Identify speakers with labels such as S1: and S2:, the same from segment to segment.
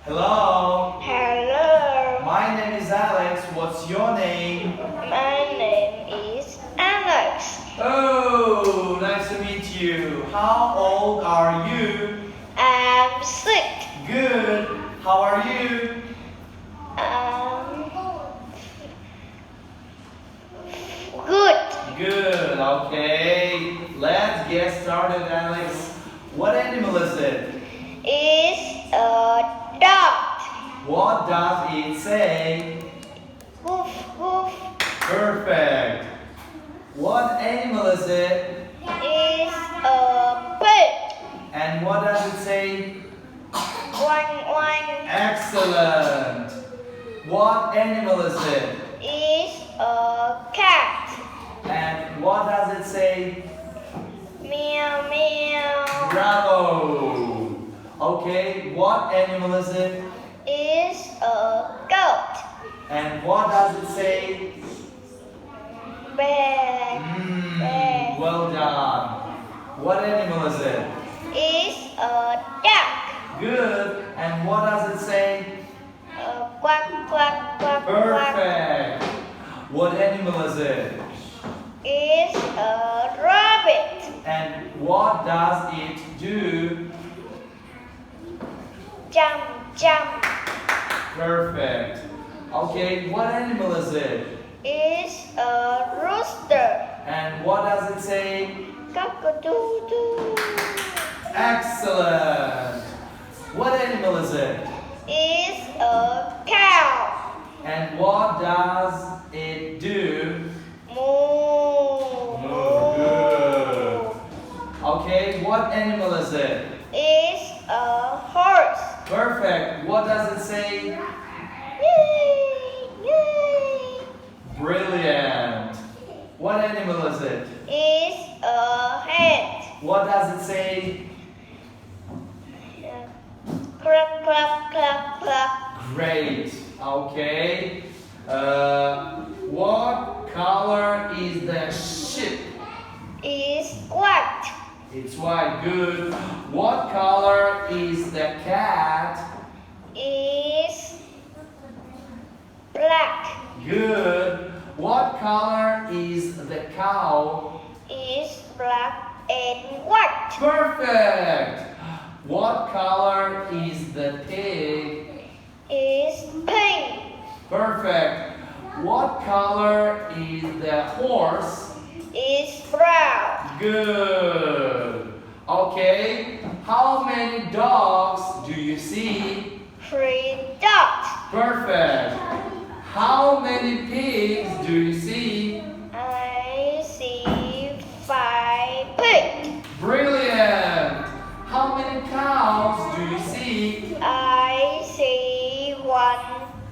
S1: Hello.
S2: Hello.
S1: My name is Alex. What's your name?
S2: My name is Alex.
S1: Oh, nice to meet you. How old are you?
S2: I'm 6.
S1: Good. How are you?
S2: Good.
S1: Good. Okay. Let's get started, Alex. What animal is it?
S2: It's a dog.
S1: What does it say?
S2: Woof woof.
S1: Perfect. What animal is it?
S2: It's a pig.
S1: And what does it say?
S2: One one.
S1: Excellent. What animal is it?
S2: It's a cat.
S1: And what does it say?
S2: Meow meow.
S1: Bravo. Okay, what animal is it?
S2: It's a goat.
S1: And what does it say?
S2: Bear. Bear.
S1: Well done. What animal is it?
S2: It's a duck.
S1: Good. And what does it say?
S2: Quack quack quack quack.
S1: Perfect. What animal is it?
S2: It's a rabbit.
S1: And what does it do?
S2: Jump jump.
S1: Perfect. Okay, what animal is it?
S2: It's a rooster.
S1: And what does it say?
S2: Cock-a-doodle.
S1: Excellent. What animal is it?
S2: It's a cow.
S1: And what does it do?
S2: Moo.
S1: Good. Okay, what animal is it?
S2: It's a horse.
S1: Perfect. What does it say?
S2: Yay! Yay!
S1: Brilliant. What animal is it?
S2: It's a hen.
S1: What does it say?
S2: Clap clap clap clap.
S1: Great. Okay. What color is the ship?
S2: It's white.
S1: It's white. Good. What color is the cat?
S2: It's black.
S1: Good. What color is the cow?
S2: It's black and white.
S1: Perfect. What color is the pig?
S2: It's pink.
S1: Perfect. What color is the horse?
S2: It's brown.
S1: Good. Okay. How many dogs do you see?
S2: 3 dogs.
S1: Perfect. How many pigs do you see?
S2: I see 5 pigs.
S1: Brilliant. How many cows do you see?
S2: I see 1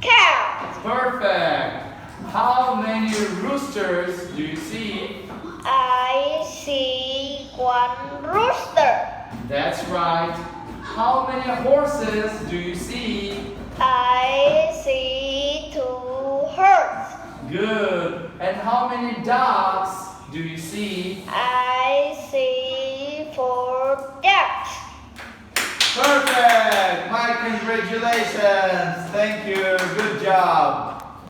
S2: cow.
S1: Perfect. How many roosters do you see?
S2: I see 1 rooster.
S1: That's right. How many horses do you see?
S2: I see 2 horses.
S1: Good. And how many dogs do you see?
S2: I see 4 ducks.
S1: Perfect. My congratulations. Thank you. Good job.